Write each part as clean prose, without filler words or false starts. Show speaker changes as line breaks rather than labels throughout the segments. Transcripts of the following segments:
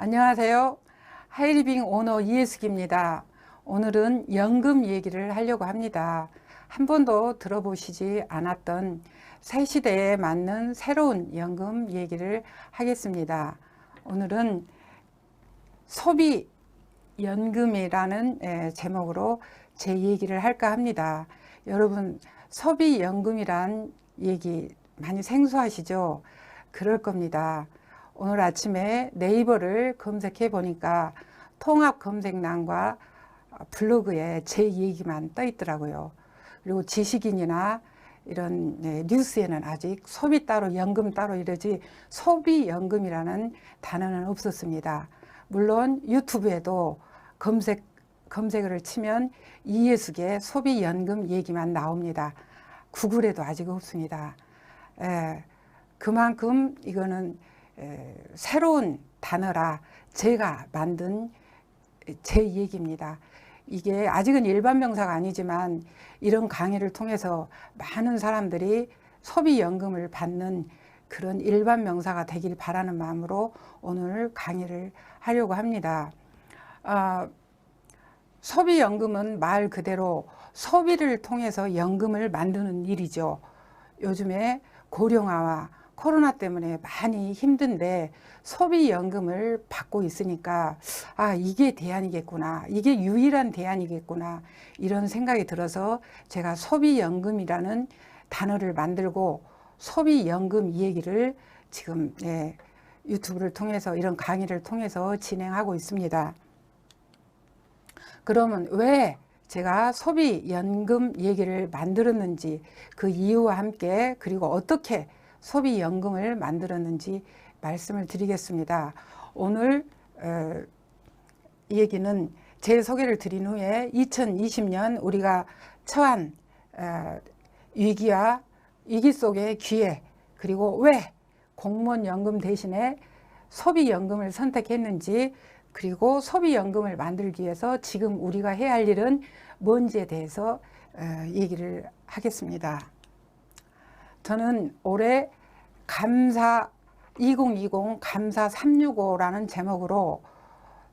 안녕하세요. 하이리빙 오너 이혜숙입니다. 오늘은 연금 얘기를 하려고 합니다. 한 번도 들어보시지 않았던 새 시대에 맞는 새로운 연금 얘기를 하겠습니다. 오늘은 소비연금이라는 제목으로 제 얘기를 할까 합니다. 여러분, 소비연금이란 얘기 많이 생소하시죠? 그럴 겁니다. 오늘 아침에 네이버를 검색해 보니까 통합 검색란과 블로그에 제 얘기만 떠 있더라고요. 그리고 지식인이나 이런 뉴스에는 아직 소비 따로 연금 따로 이러지 소비연금이라는 단어는 없었습니다. 물론 유튜브에도 검색을 치면 이혜숙의 소비연금 얘기만 나옵니다. 구글에도 아직 없습니다. 그만큼 이거는 새로운 단어라 제가 만든 제 얘기입니다. 이게 아직은 일반 명사가 아니지만 이런 강의를 통해서 많은 사람들이 소비연금을 받는 그런 일반 명사가 되길 바라는 마음으로 오늘 강의를 하려고 합니다. 소비연금은 말 그대로 소비를 통해서 연금을 만드는 일이죠. 요즘에 고령화와 코로나 때문에 많이 힘든데 소비연금을 받고 있으니까 이게 대안이겠구나, 이게 유일한 대안이겠구나, 이런 생각이 들어서 제가 소비연금이라는 단어를 만들고 소비연금 얘기를 지금 유튜브를 통해서 이런 강의를 통해서 진행하고 있습니다. 그러면 왜 제가 소비연금 얘기를 만들었는지, 그 이유와 함께 그리고 어떻게 소비연금을 만들었는지 말씀을 드리겠습니다. 오늘 이 얘기는 제 소개를 드린 후에 2020년 우리가 처한 위기와 위기 속의 기회, 그리고 왜 공무원연금 대신에 소비연금을 선택했는지, 그리고 소비연금을 만들기 위해서 지금 우리가 해야 할 일은 뭔지에 대해서 얘기를 하겠습니다. 저는 올해 감사 2020 감사 365라는 제목으로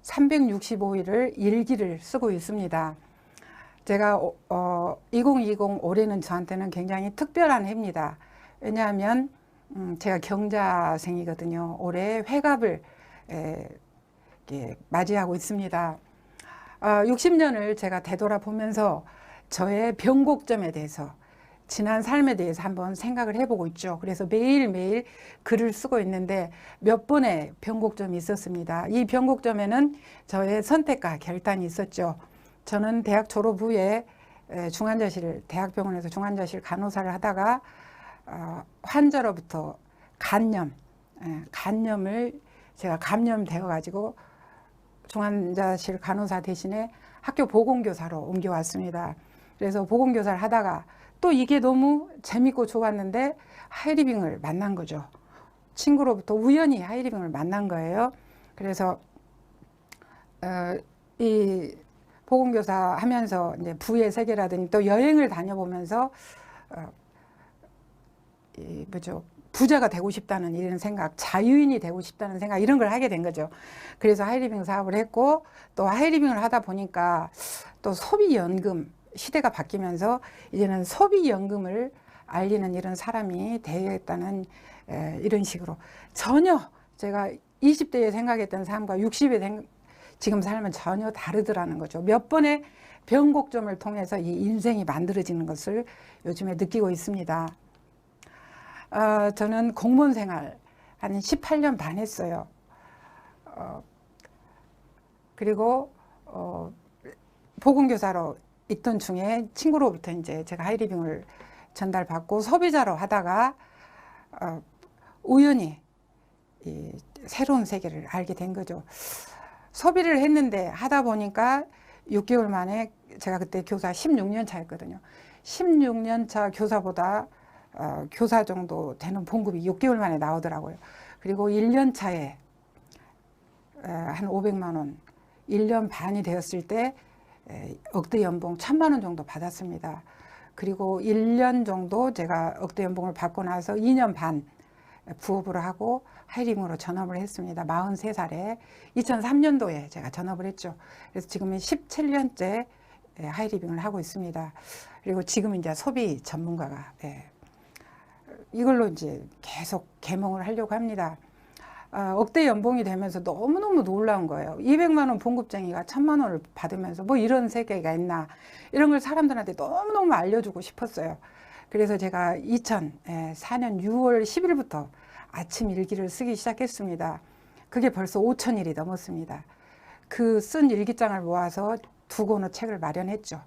365일을 일기를 쓰고 있습니다. 제가 2020 올해는 저한테는 굉장히 특별한 해입니다. 왜냐하면 제가 경자생이거든요. 올해 회갑을 맞이하고 있습니다. 60년을 제가 되돌아보면서 저의 변곡점에 대해서, 지난 삶에 대해서 한번 생각을 해보고 있죠. 그래서 매일매일 글을 쓰고 있는데 몇 번의 변곡점이 있었습니다. 이 변곡점에는 저의 선택과 결단이 있었죠. 저는 대학 졸업 후에 대학병원에서 중환자실 간호사를 하다가 환자로부터 간염을 제가 감염되어 가지고 중환자실 간호사 대신에 학교 보건교사로 옮겨왔습니다. 그래서 보건교사를 하다가 또 이게 너무 재밌고 좋았는데 하이리빙을 만난 거죠. 친구로부터 우연히 하이리빙을 만난 거예요. 그래서 이 보건교사 하면서 이제 부의 세계라든지 또 여행을 다녀보면서 부자가 되고 싶다는 이런 생각, 자유인이 되고 싶다는 생각, 이런 걸 하게 된 거죠. 그래서 하이리빙 사업을 했고, 또 하이리빙을 하다 보니까 또 소비연금 시대가 바뀌면서 이제는 소비연금을 알리는 이런 사람이 되겠다는 이런 식으로, 전혀 제가 20대에 생각했던 삶과 60에 지금 삶은 전혀 다르더라는 거죠. 몇 번의 변곡점을 통해서 이 인생이 만들어지는 것을 요즘에 느끼고 있습니다. 저는 공무원 생활 한 18년 반 했어요. 그리고 보건교사로 있던 중에 친구로부터 이제 제가 하이리빙을 전달받고 소비자로 하다가 우연히 이 새로운 세계를 알게 된 거죠. 소비를 했는데 하다 보니까 6개월 만에, 제가 그때 교사 16년 차였거든요. 16년 차 교사보다 교사 정도 되는 봉급이 6개월 만에 나오더라고요. 그리고 1년 차에 한 500만 원, 1년 반이 되었을 때 억대 연봉 1000만 원 정도 받았습니다. 그리고 1년 정도 제가 억대 연봉을 받고 나서 2년 반 부업으로 하고 하이리빙으로 전업을 했습니다. 43살에 2003년도에 제가 전업을 했죠. 그래서 지금은 17년째 하이리빙을 하고 있습니다. 그리고 지금 이제 소비 전문가가 이걸로 이제 계속 계몽을 하려고 합니다. 억대 연봉이 되면서 너무너무 놀라운 거예요. 200만 원 봉급쟁이가 1000만 원을 받으면서 뭐 이런 세계가 있나, 이런 걸 사람들한테 너무너무 알려주고 싶었어요. 그래서 제가 2004년 6월 10일부터 아침 일기를 쓰기 시작했습니다. 그게 벌써 5,000일이 넘었습니다. 그 쓴 일기장을 모아서 2권의 책을 마련했죠.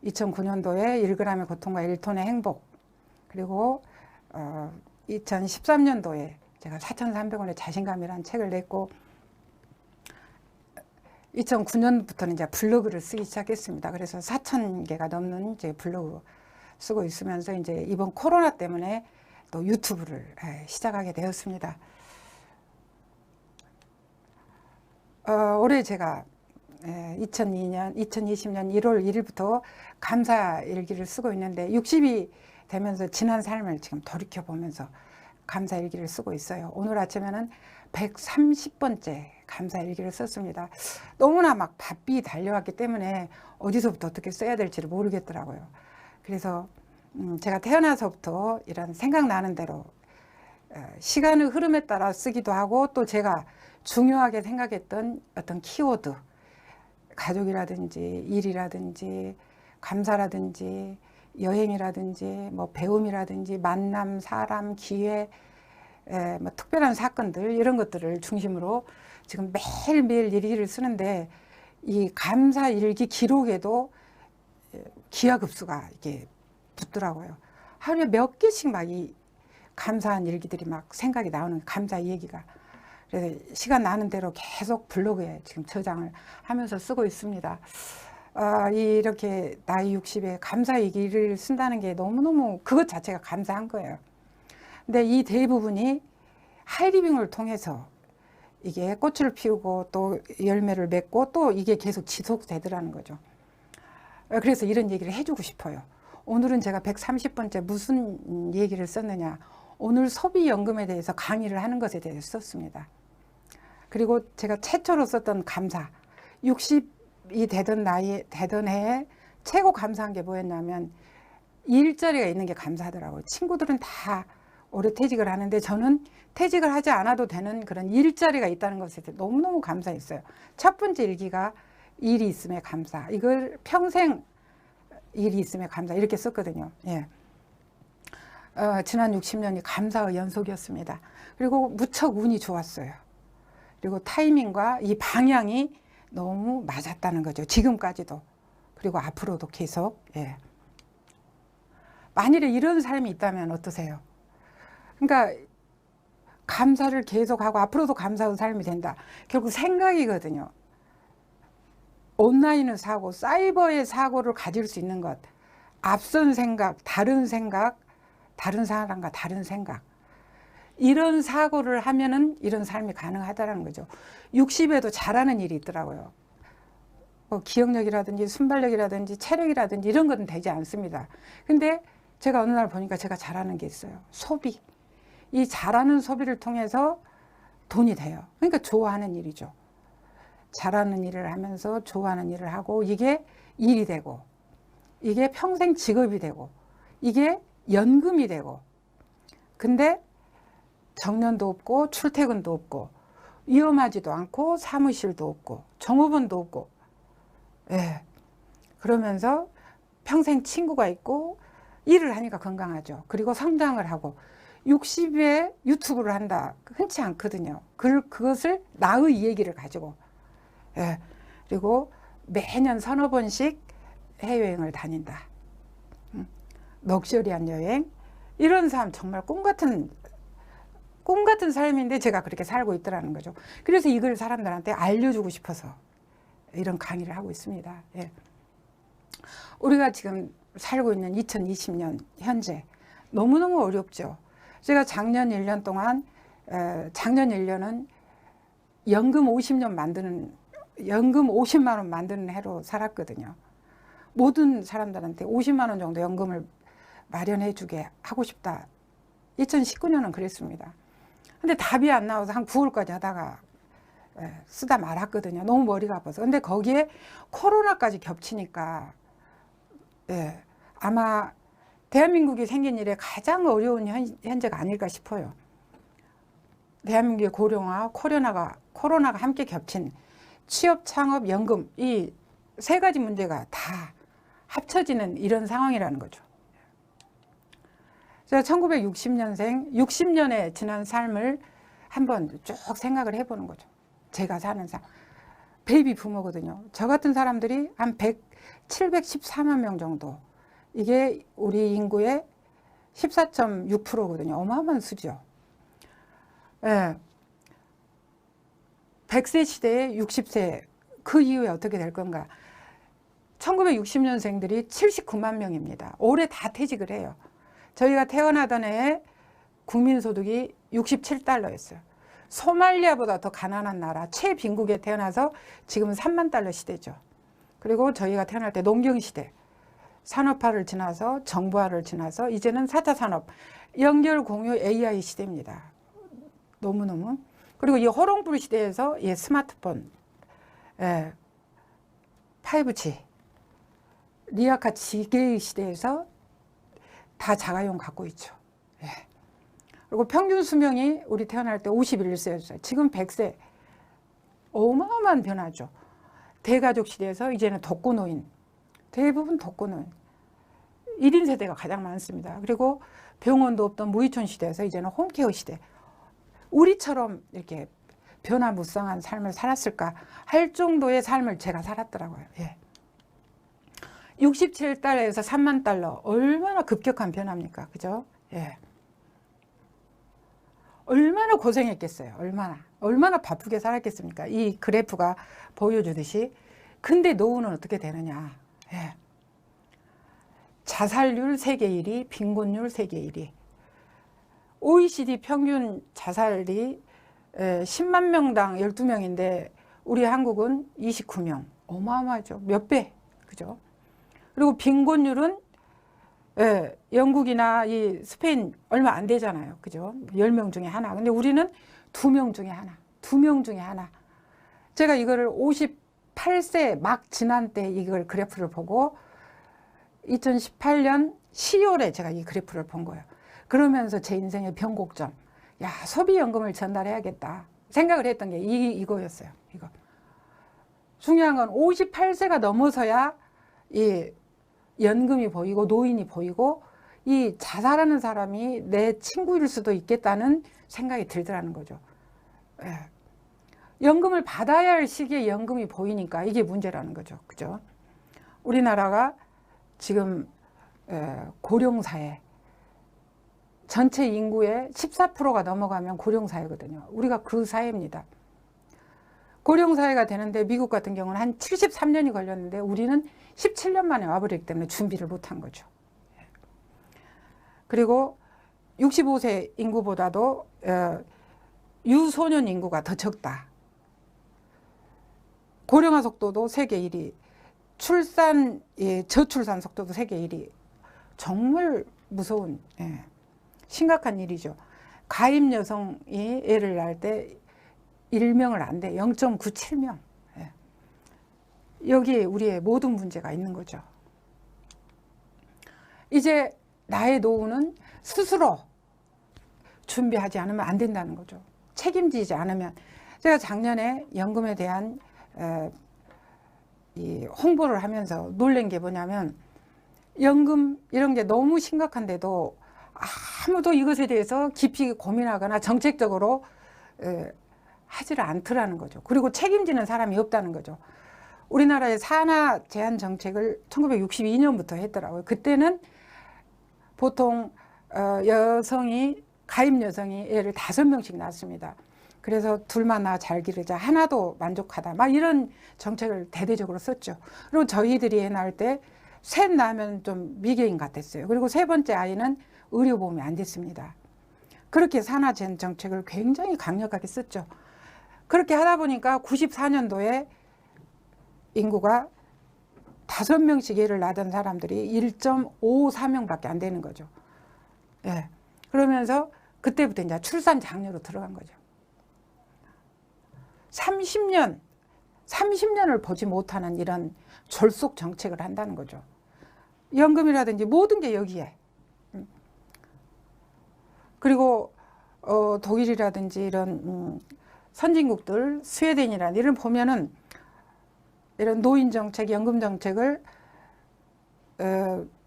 2009년도에 1g의 고통과 1톤의 행복, 그리고 2013년도에 제가 4,300원의 자신감이라는 책을 냈고, 2009년부터는 이제 블로그를 쓰기 시작했습니다. 그래서 4,000개가 넘는 이제 블로그 쓰고 있으면서 이제 이번 코로나 때문에 또 유튜브를 시작하게 되었습니다. 올해 제가 2020년 1월 1일부터 감사 일기를 쓰고 있는데 60이 되면서 지난 삶을 지금 돌이켜 보면서 감사 일기를 쓰고 있어요. 오늘 아침에는 130번째 감사 일기를 썼습니다. 너무나 막 바삐 달려왔기 때문에 어디서부터 어떻게 써야 될지를 모르겠더라고요. 그래서 제가 태어나서부터 이런 생각나는 대로 시간의 흐름에 따라 쓰기도 하고, 또 제가 중요하게 생각했던 어떤 키워드, 가족이라든지 일이라든지 감사라든지 여행이라든지 뭐 배움이라든지 만남, 사람, 기회, 뭐 특별한 사건들, 이런 것들을 중심으로 지금 매일매일 일기를 쓰는데, 이 감사 일기 기록에도 기하급수가 이게 붙더라고요. 하루에 몇 개씩 막 이 감사한 일기들이 막 생각이 나오는, 감사 얘기가. 그래서 시간 나는 대로 계속 블로그에 지금 저장을 하면서 쓰고 있습니다. 이렇게 나이 60에 감사 얘기를 쓴다는 게 너무너무 그것 자체가 감사한 거예요. 근데 이 대부분이 하이리빙을 통해서 이게 꽃을 피우고 또 열매를 맺고 또 이게 계속 지속되더라는 거죠. 그래서 이런 얘기를 해주고 싶어요. 오늘은 제가 130번째 무슨 얘기를 썼느냐, 오늘 소비연금에 대해서 강의를 하는 것에 대해서 썼습니다. 그리고 제가 최초로 썼던 감사, 60이 되던 해에 최고 감사한 게 뭐였냐면 일자리가 있는 게 감사하더라고요. 친구들은 다 올해 퇴직을 하는데 저는 퇴직을 하지 않아도 되는 그런 일자리가 있다는 것에 대해 너무너무 감사했어요. 첫 번째 일기가 일이 있음에 감사, 이걸 평생 일이 있음에 감사, 이렇게 썼거든요. 예. 지난 60년이 감사의 연속이었습니다. 그리고 무척 운이 좋았어요. 그리고 타이밍과 이 방향이 너무 맞았다는 거죠. 지금까지도. 그리고 앞으로도 계속. 예. 만일에 이런 삶이 있다면 어떠세요? 그러니까 감사를 계속하고 앞으로도 감사의 삶이 된다. 결국 생각이거든요. 온라인의 사고, 사이버의 사고를 가질 수 있는 것, 앞선 생각, 다른 사람과 다른 생각, 이런 사고를 하면은 이런 삶이 가능하다는 거죠. 60에도 잘하는 일이 있더라고요. 뭐 기억력이라든지 순발력이라든지 체력이라든지 이런 건 되지 않습니다. 근데 제가 어느 날 보니까 제가 잘하는 게 있어요. 소비. 이 잘하는 소비를 통해서 돈이 돼요. 그러니까 좋아하는 일이죠. 잘하는 일을 하면서 좋아하는 일을 하고, 이게 일이 되고, 이게 평생 직업이 되고, 이게 연금이 되고. 근데 정년도 없고 출퇴근도 없고 위험하지도 않고 사무실도 없고 종업원도 없고, 예. 그러면서 평생 친구가 있고 일을 하니까 건강하죠. 그리고 성장을 하고 60에 유튜브를 한다. 흔치 않거든요. 그것을 나의 얘기를 가지고. 예. 그리고 매년 서너 번씩 해외여행을 다닌다. 럭셔리한 여행. 이런 삶 정말 꿈 같은 삶인데 제가 그렇게 살고 있더라는 거죠. 그래서 이걸 사람들한테 알려주고 싶어서 이런 강의를 하고 있습니다. 예. 우리가 지금 살고 있는 2020년 현재 너무너무 어렵죠. 제가 작년 1년 동안, 작년 1년은 연금 50만 원 만드는 해로 살았거든요. 모든 사람들한테 50만 원 정도 연금을 마련해 주게 하고 싶다. 2019년은 그랬습니다. 근데 답이 안 나와서 한 9월까지 하다가 쓰다 말았거든요. 너무 머리가 아파서. 근데 거기에 코로나까지 겹치니까 아마 대한민국이 생긴 일에 가장 어려운 현재가 아닐까 싶어요. 대한민국의 고령화, 코로나가 함께 겹친 취업, 창업, 연금 이 세 가지 문제가 다 합쳐지는 이런 상황이라는 거죠. 제가 1960년생, 60년에 지난 삶을 한번 쭉 생각을 해보는 거죠. 제가 사는 삶. 베이비 부모거든요. 저 같은 사람들이 한 714만 명 정도. 이게 우리 인구의 14.6%거든요. 어마어마한 수죠. 100세 시대에 60세, 그 이후에 어떻게 될 건가. 1960년생들이 79만 명입니다. 올해 다 퇴직을 해요. 저희가 태어나던 해에 국민소득이 67달러였어요. 소말리아보다 더 가난한 나라, 최빈국에 태어나서 지금은 3만 달러 시대죠. 그리고 저희가 태어날 때 농경시대, 산업화를 지나서 정부화를 지나서 이제는 4차 산업, 연결 공유 AI 시대입니다. 너무너무. 그리고 이 호롱불 시대에서 이 스마트폰, 5G, 리아카 지게의 시대에서 다 자가용 갖고 있죠. 그리고 평균 수명이 우리 태어날 때 51세였어요. 지금 100세. 어마어마한 변화죠. 대가족 시대에서 이제는 독거노인. 대부분 독거노인. 1인 세대가 가장 많습니다. 그리고 병원도 없던 무이촌 시대에서 이제는 홈케어 시대. 우리처럼 이렇게 변화무쌍한 삶을 살았을까 할 정도의 삶을 제가 살았더라고요. 67달러에서 3만 달러. 얼마나 급격한 변화입니까? 그죠? 얼마나 고생했겠어요. 얼마나 바쁘게 살았겠습니까? 이 그래프가 보여주듯이. 근데 노후는 어떻게 되느냐. 자살률 세계 1위, 빈곤율 세계 1위. OECD 평균 자살이 10만 명당 12명인데 우리 한국은 29명. 어마어마하죠. 몇 배. 그죠? 그리고 빈곤율은 영국이나 이 스페인 얼마 안 되잖아요. 그죠? 10명 중에 하나. 근데 우리는 2명 중에 하나. 2명 중에 하나. 제가 이거를 58세 막 지난 때 이걸 그래프를 보고 2018년 10월에 제가 이 그래프를 본 거예요. 그러면서 제 인생의 변곡점. 야, 소비연금을 전달해야겠다. 생각을 했던 게 이거였어요. 이거. 중요한 건 58세가 넘어서야 이 연금이 보이고 노인이 보이고 이 자살하는 사람이 내 친구일 수도 있겠다는 생각이 들더라는 거죠. 연금을 받아야 할 시기에 연금이 보이니까 이게 문제라는 거죠. 그죠? 우리나라가 지금 고령사회, 전체 인구의 14%가 넘어가면 고령사회거든요. 우리가 그 사회입니다. 고령사회가 되는데 미국 같은 경우는 한 73년이 걸렸는데 우리는 17년 만에 와버리기 때문에 준비를 못한 거죠. 그리고 65세 인구보다도 유소년 인구가 더 적다. 고령화 속도도 세계 1위, 저출산 속도도 세계 1위. 정말 무서운, 심각한 일이죠. 가임 여성이 애를 낳을 때 1명을 안 돼. 0.97명. 여기에 우리의 모든 문제가 있는 거죠. 이제 나의 노후는 스스로 준비하지 않으면 안 된다는 거죠. 책임지지 않으면. 제가 작년에 연금에 대한 이 홍보를 하면서 놀란 게 뭐냐면 연금 이런 게 너무 심각한데도 아무도 이것에 대해서 깊이 고민하거나 정책적으로 하지를 않더라는 거죠. 그리고 책임지는 사람이 없다는 거죠. 우리나라의 산하 제한 정책을 1962년부터 했더라고요. 그때는 보통 가임 여성이 애를 5명씩 낳습니다. 그래서 둘만 낳아 잘 기르자, 하나도 만족하다, 막 이런 정책을 대대적으로 썼죠. 그리고 저희들이 애 낳을 때 셋 낳으면 좀 미개인 같았어요. 그리고 세 번째 아이는 의료보험이 안 됐습니다. 그렇게 산하 제한 정책을 굉장히 강력하게 썼죠. 그렇게 하다 보니까 94년도에 인구가 5명씩 애를 낳던 사람들이 1.54명밖에 안 되는 거죠. 그러면서 그때부터 이제 출산 장려로 들어간 거죠. 30년을 보지 못하는 이런 졸속 정책을 한다는 거죠. 연금이라든지 모든 게 여기에. 그리고 독일이라든지 이런 선진국들, 스웨덴이라는 이런 보면은 이런 노인 정책, 연금 정책을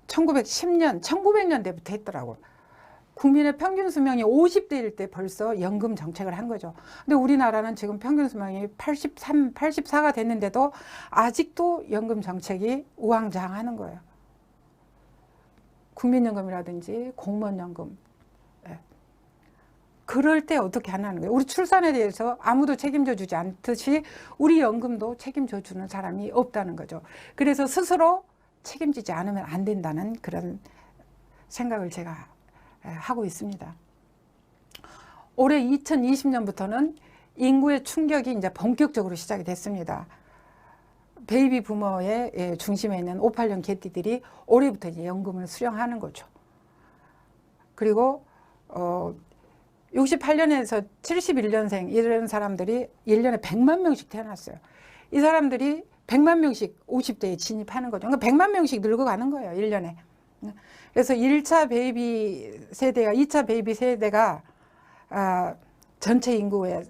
1910년, 1900년대부터 했더라고. 국민의 평균 수명이 50대일 때 벌써 연금 정책을 한 거죠. 근데 우리나라는 지금 평균 수명이 83, 84가 됐는데도 아직도 연금 정책이 우왕좌왕하는 거예요. 국민연금이라든지 공무원연금. 그럴 때 어떻게 하냐는 거예요. 우리 출산에 대해서 아무도 책임져 주지 않듯이 우리 연금도 책임져 주는 사람이 없다는 거죠. 그래서 스스로 책임지지 않으면 안 된다는 그런 생각을 제가 하고 있습니다. 올해 2020년부터는 인구의 충격이 이제 본격적으로 시작이 됐습니다. 베이비 부머의 중심에 있는 58년 개띠들이 올해부터 이제 연금을 수령하는 거죠. 그리고 68년에서 71년생 이런 사람들이 1년에 100만 명씩 태어났어요. 이 사람들이 100만 명씩 50대에 진입하는 거죠. 그러니까 100만 명씩 늙어가는 거예요, 1년에. 그래서 1차 베이비 세대가, 2차 베이비 세대가 전체 인구의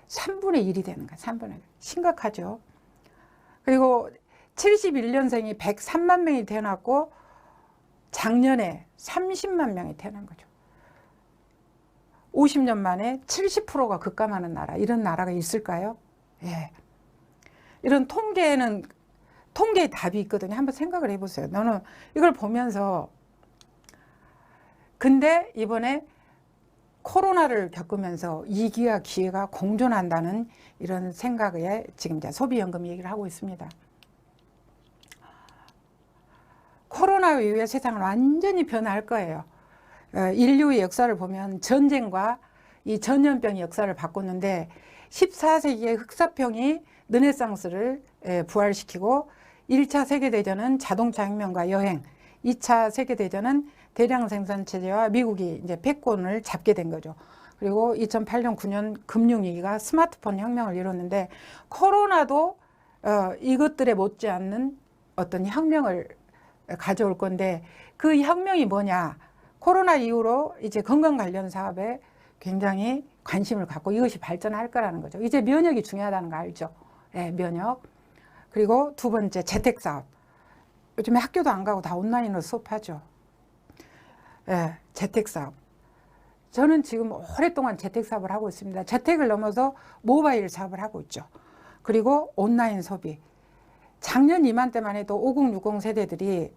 3분의 1이 되는 거예요. 3분의 1. 심각하죠. 그리고 71년생이 103만 명이 태어났고 작년에 30만 명이 태어난 거죠. 50년 만에 70%가 급감하는 나라, 이런 나라가 있을까요? 예. 이런 통계의 답이 있거든요. 한번 생각을 해보세요. 너는 이걸 보면서, 근데 이번에 코로나를 겪으면서 위기와 기회가 공존한다는 이런 생각에 지금 이제 소비연금 얘기를 하고 있습니다. 코로나 이후에 세상은 완전히 변할 거예요. 인류의 역사를 보면 전쟁과 이 전염병이 역사를 바꿨는데 14세기의 흑사병이 르네상스를 부활시키고 1차 세계대전은 자동차 혁명과 여행, 2차 세계대전은 대량 생산 체제와 미국이 이제 패권을 잡게 된 거죠. 그리고 2008년, 9년 금융위기가 스마트폰 혁명을 이뤘는데 코로나도 이것들에 못지않는 어떤 혁명을 가져올 건데 그 혁명이 뭐냐? 코로나 이후로 이제 건강 관련 사업에 굉장히 관심을 갖고 이것이 발전할 거라는 거죠. 이제 면역이 중요하다는 거 알죠? 네, 면역. 그리고 두 번째 재택사업. 요즘에 학교도 안 가고 다 온라인으로 수업하죠. 네, 재택사업. 저는 지금 오랫동안 재택사업을 하고 있습니다. 재택을 넘어서 모바일 사업을 하고 있죠. 그리고 온라인 소비. 작년 이맘때만 해도 50, 60 세대들이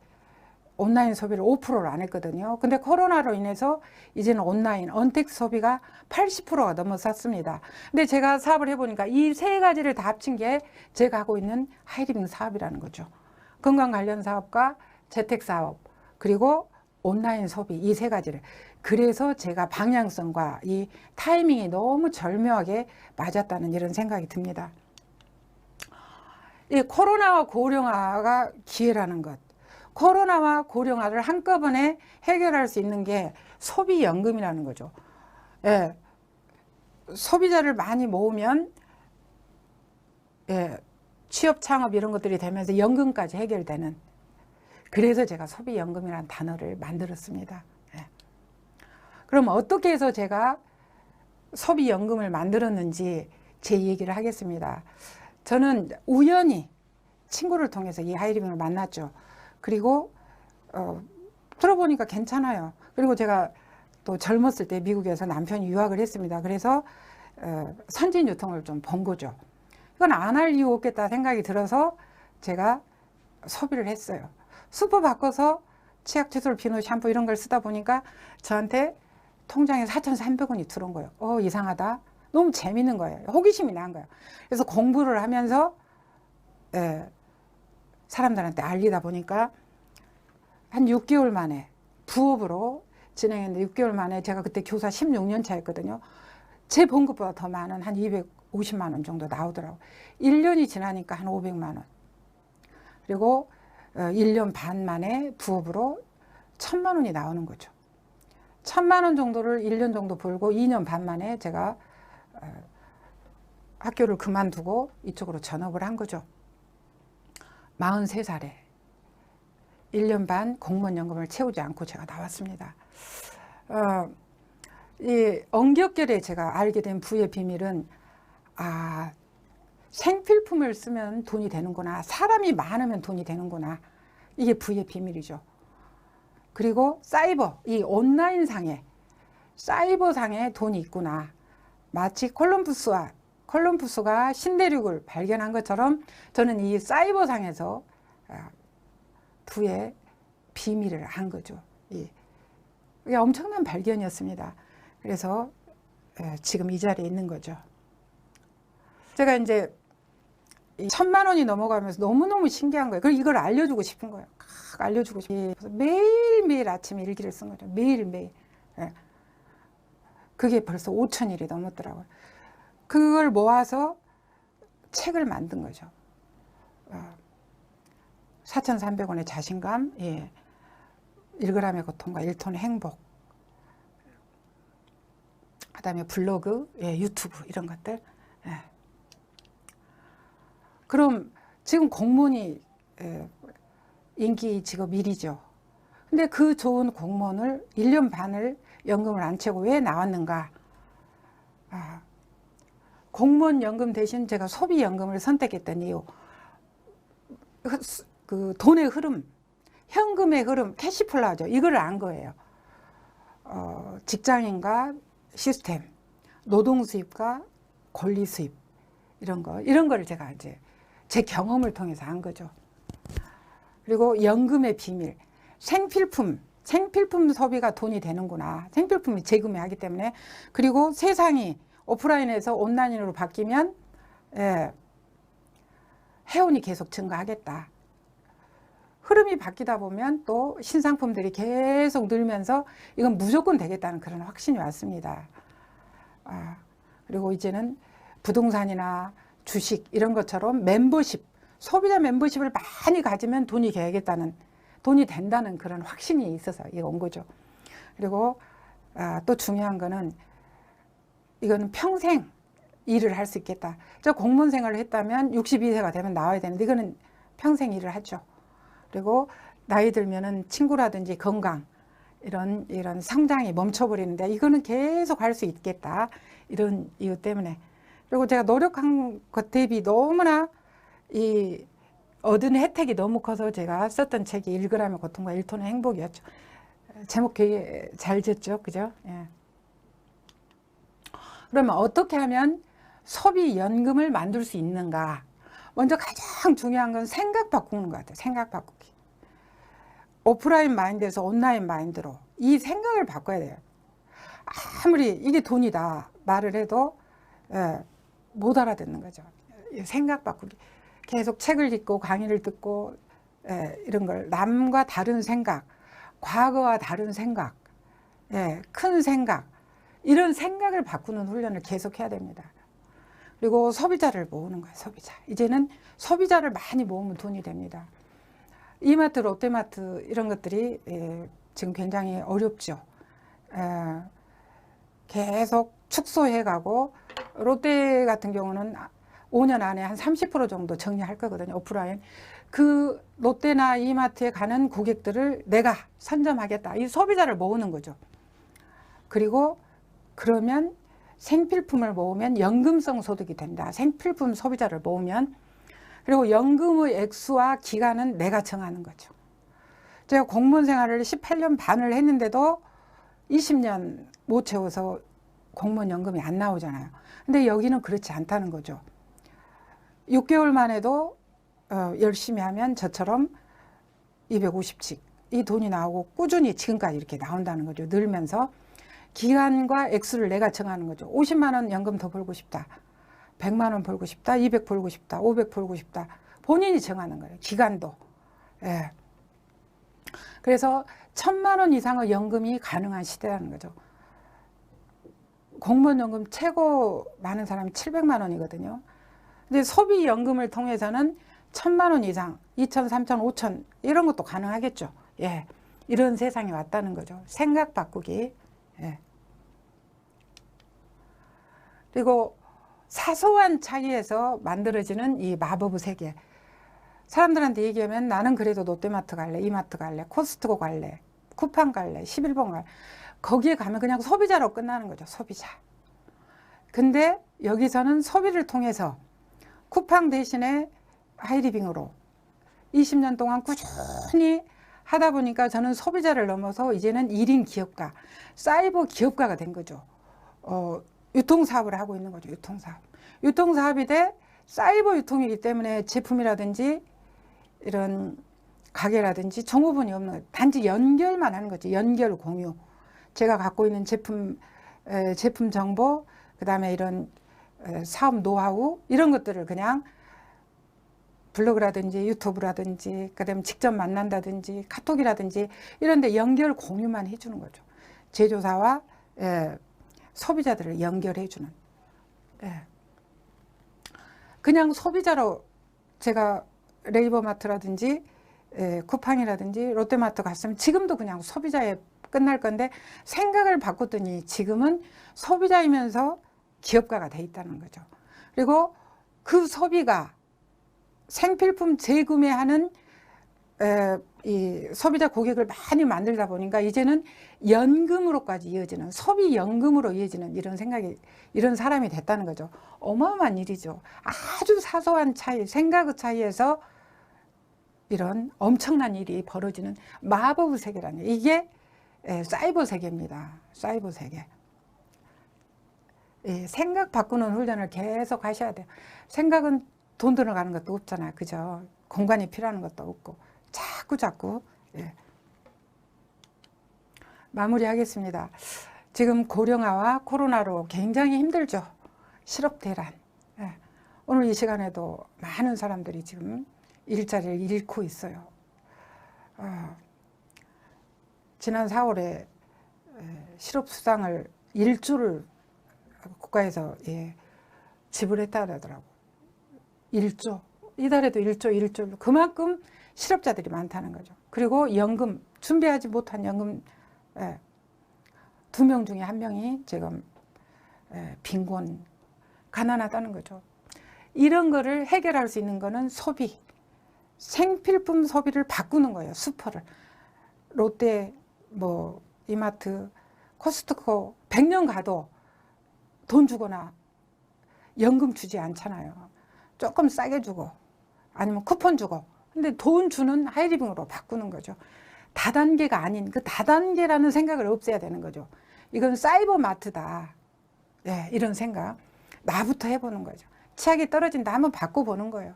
온라인 소비를 5%를 안 했거든요. 근데 코로나로 인해서 이제는 온라인, 언택트 소비가 80%가 넘어섰습니다. 근데 제가 사업을 해보니까 이 세 가지를 다 합친 게 제가 하고 있는 하이리빙 사업이라는 거죠. 건강 관련 사업과 재택 사업, 그리고 온라인 소비, 이 세 가지를. 그래서 제가 방향성과 이 타이밍이 너무 절묘하게 맞았다는 이런 생각이 듭니다. 이 코로나와 고령화가 기회라는 것. 코로나와 고령화를 한꺼번에 해결할 수 있는 게 소비연금이라는 거죠. 예, 소비자를 많이 모으면 취업, 창업 이런 것들이 되면서 연금까지 해결되는. 그래서 제가 소비연금이라는 단어를 만들었습니다. 그럼 어떻게 해서 제가 소비연금을 만들었는지 제 얘기를 하겠습니다. 저는 우연히 친구를 통해서 이 하이리빙을 만났죠. 그리고 들어보니까 괜찮아요. 그리고 제가 또 젊었을 때 미국에서 남편이 유학을 했습니다. 그래서 선진 유통을 좀 본 거죠. 이건 안 할 이유 없겠다 생각이 들어서 제가 소비를 했어요. 수프 바꿔서 치약, 칫솔, 비누, 샴푸 이런 걸 쓰다 보니까 저한테 통장에 4,300원이 들어온 거예요. 이상하다. 너무 재밌는 거예요. 호기심이 난 거예요. 그래서 공부를 하면서 사람들한테 알리다 보니까 한 6개월 만에 부업으로 진행했는데 6개월 만에 제가 그때 교사 16년 차였거든요. 제 번 것보다 더 많은 한 250만 원 정도 나오더라고요. 1년이 지나니까 한 500만 원. 그리고 1년 반 만에 부업으로 1,000만 원이 나오는 거죠. 1,000만 원 정도를 1년 정도 벌고 2년 반 만에 제가 학교를 그만두고 이쪽으로 전업을 한 거죠. 43살에 1년 반 공무원연금을 채우지 않고 제가 나왔습니다. 이 엉겹결에 제가 알게 된 부의 비밀은 생필품을 쓰면 돈이 되는구나. 사람이 많으면 돈이 되는구나. 이게 부의 비밀이죠. 그리고 사이버, 이 온라인상에 사이버상에 돈이 있구나. 마치 콜럼부스가 신대륙을 발견한 것처럼 저는 이 사이버상에서 부의 비밀을 안 거죠. 이게 엄청난 발견이었습니다. 그래서 지금 이 자리에 있는 거죠. 제가 이제 1,000만 원이 넘어가면서 너무너무 신기한 거예요. 그리고 이걸 알려주고 싶은 거예요. 알려주고 싶어요. 매일매일 아침에 일기를 쓴 거죠. 매일매일. 그게 벌써 5,000일이 넘었더라고요. 그걸 모아서 책을 만든 거죠. 4,300원의 자신감, 1g의 고통과 1톤의 행복, 그 다음에 블로그, 유튜브 이런 것들. 그럼 지금 공무원이 인기 직업 1위죠. 근데 그 좋은 공무원을 1년 반을 연금을 안 채고 왜 나왔는가? 공무원 연금 대신 제가 소비연금을 선택했던 이유, 그 돈의 흐름, 현금의 흐름, 캐시플라우죠. 이걸 안 거예요. 직장인과 시스템, 노동 수입과 권리 수입, 이런 거를 제가 이제 제 경험을 통해서 한 거죠. 그리고 연금의 비밀, 생필품 소비가 돈이 되는구나. 생필품이 재구매하기 때문에. 그리고 세상이 오프라인에서 온라인으로 바뀌면 회원이 계속 증가하겠다. 흐름이 바뀌다 보면 또 신상품들이 계속 늘면서 이건 무조건 되겠다는 그런 확신이 왔습니다. 그리고 이제는 부동산이나 주식 이런 것처럼 멤버십, 소비자 멤버십을 많이 가지면 돈이 된다는 그런 확신이 있어서 이게 온 거죠. 그리고 또 중요한 거는 이거는 평생 일을 할 수 있겠다. 저 공무원 생활을 했다면 62세가 되면 나와야 되는데 이거는 평생 일을 하죠. 그리고 나이 들면은 친구라든지 건강 이런 성장이 멈춰버리는데 이거는 계속 할 수 있겠다. 이런 이유 때문에. 그리고 제가 노력한 것 대비 너무나 이 얻은 혜택이 너무 커서 제가 썼던 책이 1g의 고통과 1톤의 행복이었죠. 제목 되게 잘 지었죠. 그죠? 그러면 어떻게 하면 소비연금을 만들 수 있는가? 먼저 가장 중요한 건 생각 바꾸는 것 같아요. 생각 바꾸기. 오프라인 마인드에서 온라인 마인드로 이 생각을 바꿔야 돼요. 아무리 이게 돈이다 말을 해도 못 알아듣는 거죠. 생각 바꾸기. 계속 책을 읽고 강의를 듣고 이런 걸 남과 다른 생각, 과거와 다른 생각, 큰 생각, 이런 생각을 바꾸는 훈련을 계속 해야 됩니다. 그리고 소비자를 모으는 거예요. 소비자. 이제는 소비자를 많이 모으면 돈이 됩니다. 이마트, 롯데마트 이런 것들이 지금 굉장히 어렵죠. 계속 축소해가고 롯데 같은 경우는 5년 안에 한 30% 정도 정리할 거거든요. 오프라인. 그 롯데나 이마트에 가는 고객들을 내가 선점하겠다. 이 소비자를 모으는 거죠. 그리고 그러면 생필품을 모으면 연금성 소득이 된다. 생필품 소비자를 모으면. 그리고 연금의 액수와 기간은 내가 정하는 거죠. 제가 공무원 생활을 18년 반을 했는데도 20년 못 채워서 공무원 연금이 안 나오잖아요. 근데 여기는 그렇지 않다는 거죠. 6개월만 해도 열심히 하면 저처럼 250씩 이 돈이 나오고 꾸준히 지금까지 이렇게 나온다는 거죠. 늘면서 기간과 액수를 내가 정하는 거죠. 50만 원 연금 더 벌고 싶다. 100만 원 벌고 싶다. 200 벌고 싶다. 500 벌고 싶다. 본인이 정하는 거예요. 기간도. 그래서 1,000만 원 이상의 연금이 가능한 시대라는 거죠. 공무원 연금 최고 많은 사람이 700만 원이거든요. 근데 소비연금을 통해서는 1,000만 원 이상, 2,000, 3,000, 5,000 이런 것도 가능하겠죠. 이런 세상이 왔다는 거죠. 생각 바꾸기. 예. 그리고 사소한 차이에서 만들어지는 이 마법의 세계. 사람들한테 얘기하면 나는 그래도 롯데마트 갈래, 이마트 갈래, 코스트코 갈래, 쿠팡 갈래, 11번 갈래. 거기에 가면 그냥 소비자로 끝나는 거죠. 소비자. 근데 여기서는 소비를 통해서 쿠팡 대신에 하이리빙으로 20년 동안 꾸준히 하다 보니까 저는 소비자를 넘어서 이제는 1인 기업가, 사이버 기업가가 된 거죠. 유통사업을 하고 있는 거죠. 유통사업. 유통사업이 돼 사이버 유통이기 때문에 제품이라든지 이런 가게라든지 정보분이 없는 거예요. 단지 연결만 하는 거지. 연결 공유. 제가 갖고 있는 제품 정보, 그 다음에 이런 사업 노하우 이런 것들을 그냥 블로그라든지 유튜브라든지 그다음에 직접 만난다든지 카톡이라든지 이런 데 연결 공유만 해주는 거죠. 제조사와 소비자들을 연결해 주는. 그냥 소비자로 제가 네이버마트라든지 쿠팡이라든지 롯데마트 갔으면 지금도 그냥 소비자에 끝날 건데 생각을 바꿨더니 지금은 소비자이면서 기업가가 돼 있다는 거죠. 그리고 그 소비가 생필품 재구매하는 이 소비자 고객을 많이 만들다 보니까 이제는 연금으로까지 이어지는, 소비 연금으로 이어지는 이런 생각이, 이런 사람이 됐다는 거죠. 어마어마한 일이죠. 아주 사소한 차이, 생각의 차이에서 이런 엄청난 일이 벌어지는 마법의 세계라는, 이게 사이버 세계입니다. 사이버 세계. 생각 바꾸는 훈련을 계속 하셔야 돼요. 생각은 돈 들어가는 것도 없잖아요. 그죠? 공간이 필요한 것도 없고. 자꾸. 마무리하겠습니다. 지금 고령화와 코로나로 굉장히 힘들죠. 실업대란. 오늘 이 시간에도 많은 사람들이 지금 일자리를 잃고 있어요. 지난 4월에 실업수당을 1조를 국가에서 지불했다 하더라고. 1조. 이달에도 1조. 그만큼 실업자들이 많다는 거죠. 그리고 연금, 준비하지 못한 연금 2명 중에 1명이 지금 빈곤, 가난하다는 거죠. 이런 거를 해결할 수 있는 거는 소비, 생필품 소비를 바꾸는 거예요. 슈퍼를. 롯데, 이마트, 코스트코 100년 가도 돈 주거나 연금 주지 않잖아요. 조금 싸게 주고 아니면 쿠폰 주고. 근데 돈 주는 하이리빙으로 바꾸는 거죠. 다단계가 아닌 그 다단계라는 생각을 없애야 되는 거죠. 이건 사이버 마트다. 이런 생각. 나부터 해보는 거죠. 치약이 떨어진다 한번 바꿔보는 거예요.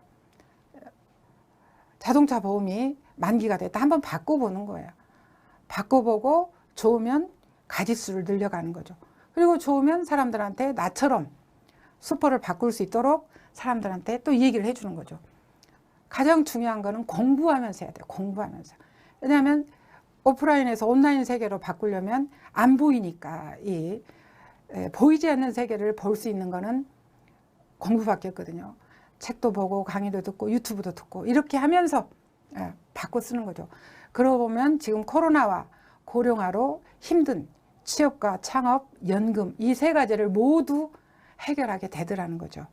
자동차 보험이 만기가 됐다 한번 바꿔보는 거예요. 바꿔보고 좋으면 가짓수를 늘려가는 거죠. 그리고 좋으면 사람들한테 나처럼 슈퍼를 바꿀 수 있도록 사람들한테 또 얘기를 해주는 거죠. 가장 중요한 거는 공부하면서 해야 돼요. 공부하면서. 왜냐하면 오프라인에서 온라인 세계로 바꾸려면 안 보이니까 이 보이지 않는 세계를 볼 수 있는 거는 공부밖에 없거든요. 책도 보고 강의도 듣고 유튜브도 듣고 이렇게 하면서 바꿔 쓰는 거죠. 그러고 보면 지금 코로나와 고령화로 힘든 취업과 창업, 연금 이 세 가지를 모두 해결하게 되더라는 거죠.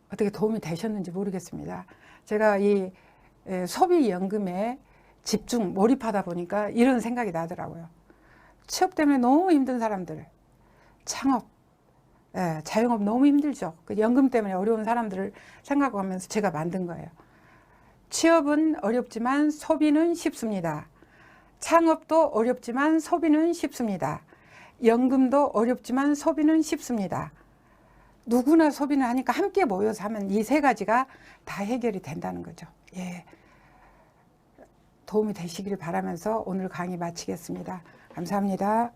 어떻게 도움이 되셨는지 모르겠습니다. 제가 이 소비연금에 집중, 몰입하다 보니까 이런 생각이 나더라고요. 취업 때문에 너무 힘든 사람들, 창업, 자영업 너무 힘들죠. 그 연금 때문에 어려운 사람들을 생각하면서 제가 만든 거예요. 취업은 어렵지만 소비는 쉽습니다. 창업도 어렵지만 소비는 쉽습니다. 연금도 어렵지만 소비는 쉽습니다. 누구나 소비는 하니까 함께 모여서 하면 이 세 가지가 다 해결이 된다는 거죠. 도움이 되시기를 바라면서 오늘 강의 마치겠습니다. 감사합니다.